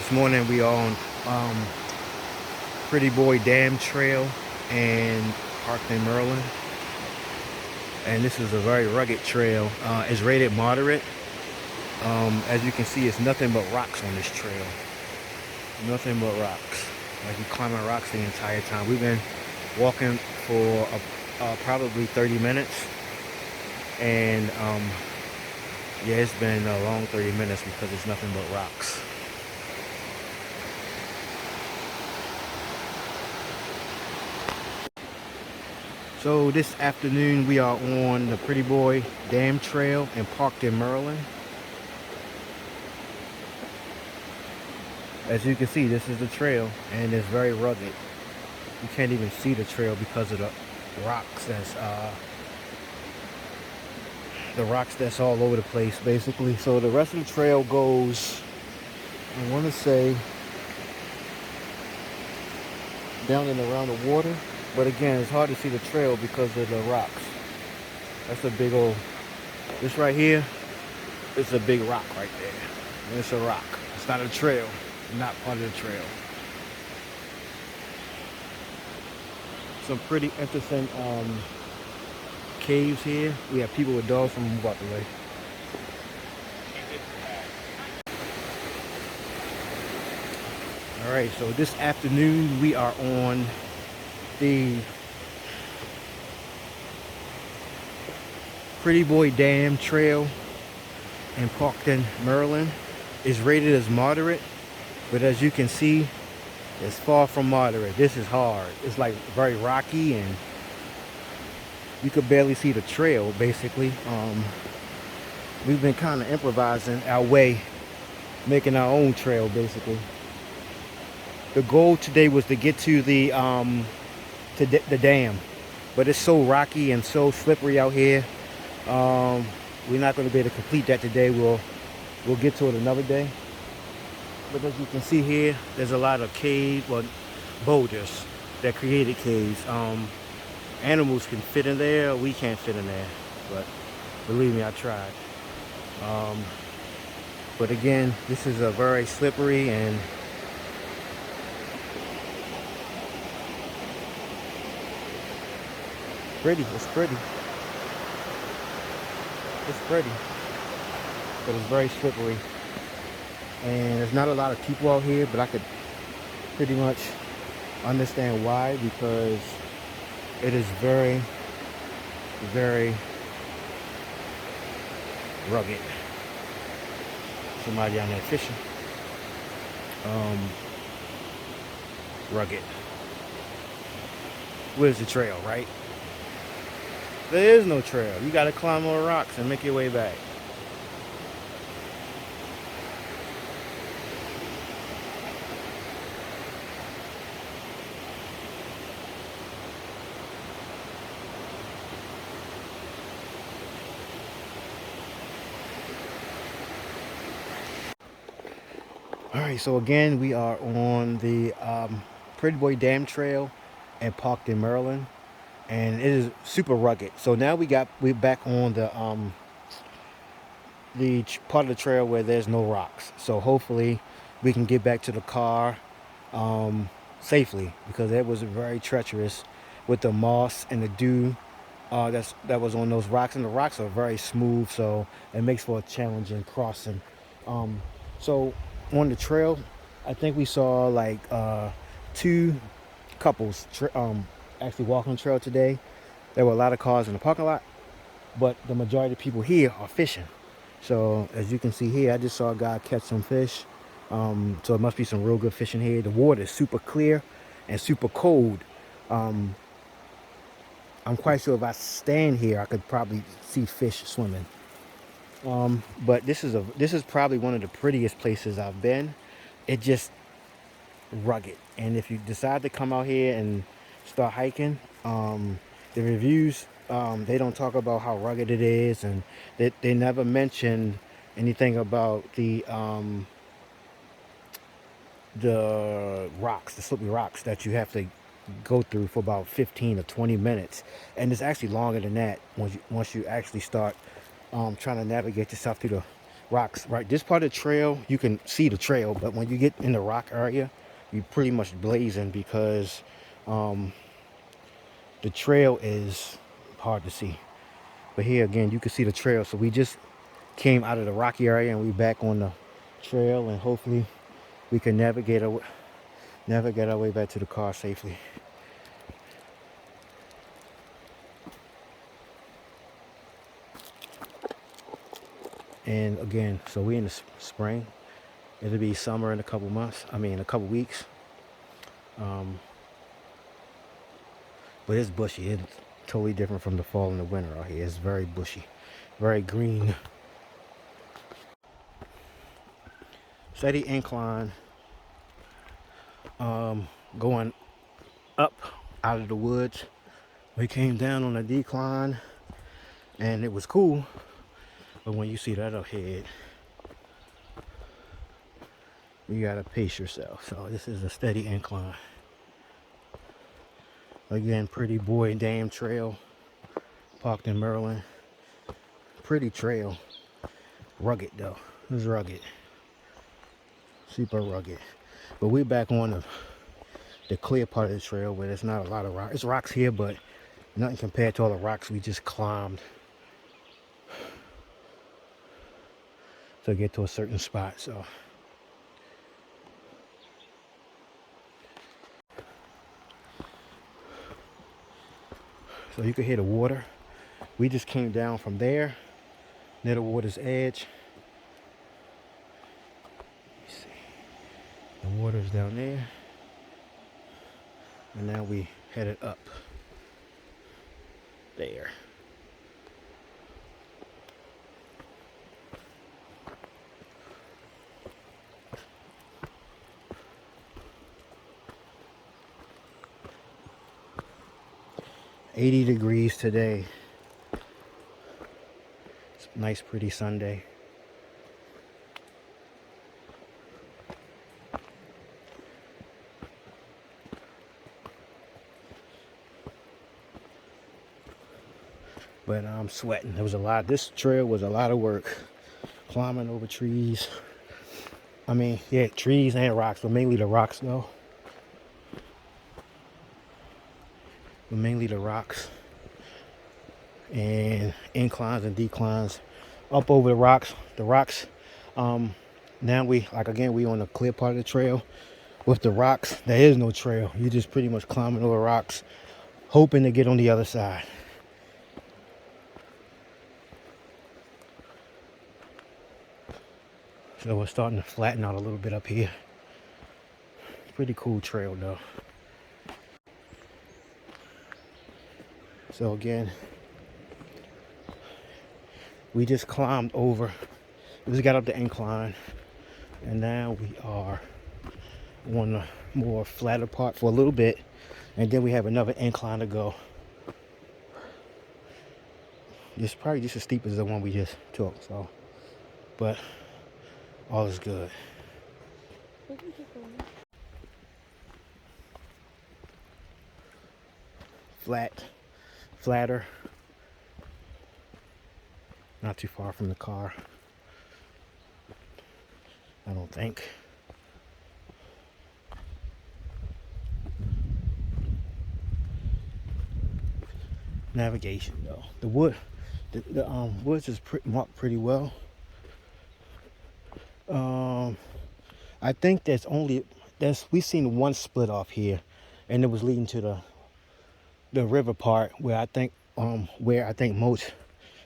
This morning we are on Prettyboy Dam Trail in Parkland, Maryland. And this is a very rugged trail. It's rated moderate. As you can see, it's nothing but rocks on this trail. Nothing but rocks. Like you're climbing rocks the entire time. We've been walking for probably 30 minutes. And yeah, it's been a long 30 minutes because it's nothing but rocks. So this afternoon we are on the Prettyboy Dam Trail in Parkland, Maryland. As you can see, this is the trail and it's very rugged. You can't even see the trail because of the rocks that's all over the place basically. So the rest of the trail goes, I want to say, down and around the water. But again, it's hard to see the trail because of the rocks. That's a big old, this right here is a big rock right there. And it's a rock. It's not a trail. Not part of the trail. Some pretty interesting caves here. We have people with dogs. I'm gonna move out the way. All right, so this afternoon we are on the Prettyboy Dam Trail in Parkland, Maryland. It's rated as moderate, but as you can see, it's far from moderate. This is hard. It's like very rocky and you could barely see the trail basically. We've been kind of improvising our way, making our own trail basically. The goal today was to get to the dam, but it's so rocky and so slippery out here. We're not going to be able to complete that today. We'll get to it another day. But as you can see here, there's a lot of caves, well, boulders that created caves. Animals can fit in there. We can't fit in there, but believe me, I tried. But again, this is a very slippery and pretty. It's pretty. It's pretty, but it's very slippery. And there's not a lot of people out here, but I could pretty much understand why, because it is very, very rugged. Somebody on there fishing. Rugged. Where's the trail, right? There is no trail. You gotta climb more rocks and make your way back. Alright, so again, we are on the Prettyboy Dam Trail in Parkland, Maryland. And it is super rugged. So now we're back on the part of the trail where there's no rocks. So hopefully we can get back to the car safely, because it was very treacherous with the moss and the dew that was on those rocks. And the rocks are very smooth, so it makes for a challenging crossing. So on the trail, I think we saw like two couples actually walking the trail today. There were a lot of cars in the parking lot, but the majority of people here are fishing. So as you can see here, I just saw a guy catch some fish. So it must be some real good fishing here. The water is super clear and super cold. I'm quite sure if I stand here, I could probably see fish swimming. But this is probably one of the prettiest places I've been. It just rugged, and if you decide to come out here and start hiking, the reviews, they don't talk about how rugged it is, and they never mention anything about the rocks, the slippery rocks that you have to go through for about 15 or 20 minutes. And it's actually longer than that once you actually start trying to navigate yourself through rocks. Right, this part of the trail, you can see the trail, but when you get in the rock area, you pretty much blazing because the trail is hard to see. But here again, you can see the trail. So we just came out of the rocky area and we back on the trail, and hopefully we can navigate our way back to the car safely. And again, so we in the spring. It'll be summer in a couple months. I mean, a couple weeks. But it's bushy. It's totally different from the fall and the winter out here. It's very bushy, very green. Steady incline, going up out of the woods. We came down on a decline, and it was cool. But when you see that ahead, you gotta pace yourself. So this is a steady incline. Again, Prettyboy Dam Trail, parked in Maryland. Pretty trail. Rugged though. It's rugged. Super rugged. But we're back on the clear part of the trail where there's not a lot of rocks. It's rocks here, but nothing compared to all the rocks we just climbed to get to a certain spot. So you can hear the water. We just came down from there near the water's edge. Let me see. The water's down there. And now we headed up there. $80 today. It's a nice, pretty Sunday. But I'm sweating. There was a lot. This trail was a lot of work. Climbing over trees. I mean, yeah, trees and rocks, but mainly the rocks though. But mainly the rocks. And inclines and declines. Up over the rocks. The rocks. Now we on the clear part of the trail. With the rocks, there is no trail. You're just pretty much climbing over rocks, hoping to get on the other side. So we're starting to flatten out a little bit up here. Pretty cool trail though. So again, we just climbed over. We just got up the incline, and now we are on the more flatter part for a little bit, and then we have another incline to go. It's probably just as steep as the one we just took. So, but all is good. Flatter. Not too far from the car, I don't think. Navigation though. The woods is marked pretty well. I think we've seen one split off here, and it was leading to the river part where I think most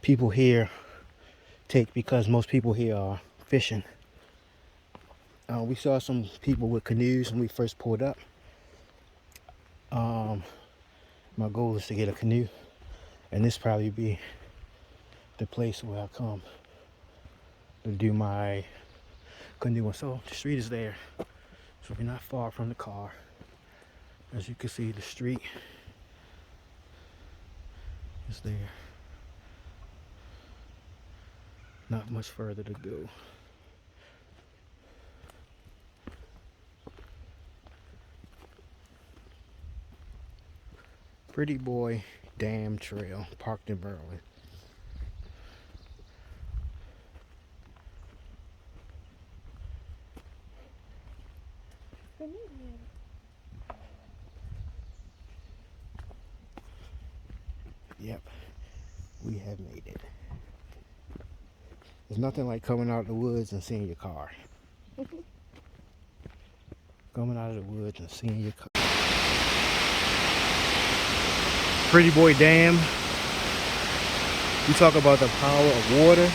people here take, because most people here are fishing. We saw some people with canoes when we first pulled up. My goal is to get a canoe, and this probably be the place where I come to do my canoeing. So the street is there, so we're not far from the car. As you can see, the street is there. Not much further to go. Prettyboy Dam Trail, parked in Maryland. Yep, we have made it. There's nothing like coming out of the woods and seeing your car. Coming out of the woods and seeing your car. Prettyboy Dam. You talk about the power of water.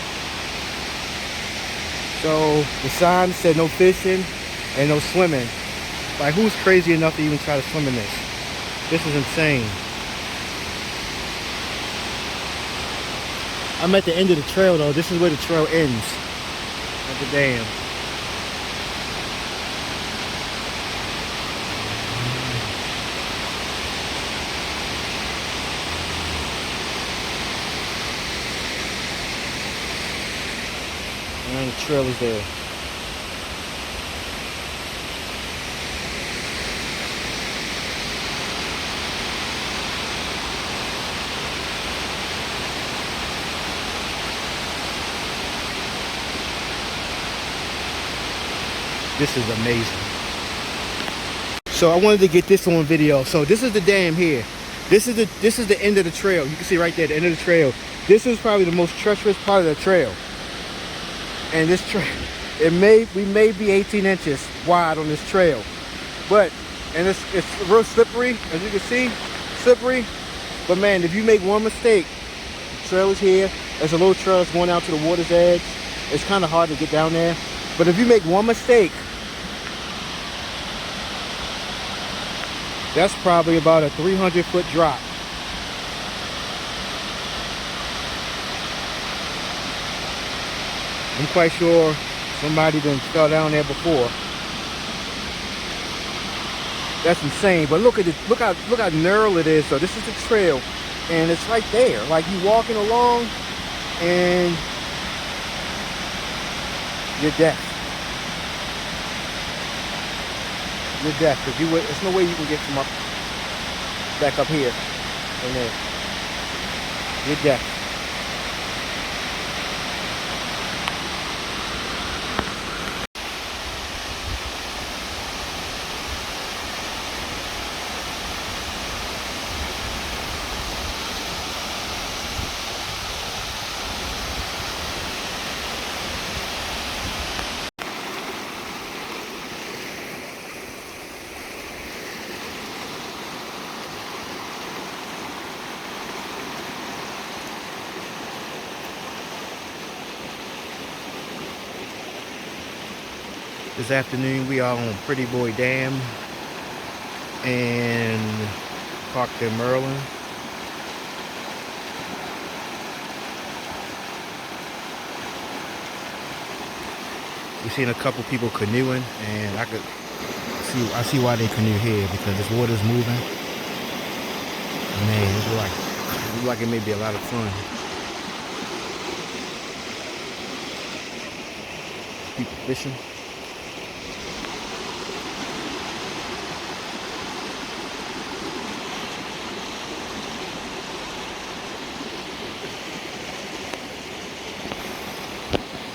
So the sign said no fishing and no swimming. Like, who's crazy enough to even try to swim in this? This is insane. I'm at the end of the trail though. This is where the trail ends. At the dam. And the trail is there. This is amazing. So I wanted to get this on video. So this is the dam here. This is the end of the trail. You can see right there, the end of the trail. This is probably the most treacherous part of the trail. And this trail, we may be 18 inches wide on this trail. But, and it's real slippery, as you can see, slippery. But man, if you make one mistake, the trail is here. There's a little trail that's going out to the water's edge. It's kind of hard to get down there. But if you make one mistake, that's probably about a 300-foot drop. I'm quite sure somebody done fell down there before. That's insane. But look at it. Look how narrow it is. So this is the trail, and it's right there. Like, you walking along, and you're deaf. You're deaf, because there's no way you can get from back up here and there. You're deaf. This afternoon we are on Prettyboy Dam and parked in Maryland. We've seen a couple people canoeing, and I see why they canoe here, because this water's moving. Man, it looks like it may be a lot of fun. People fishing.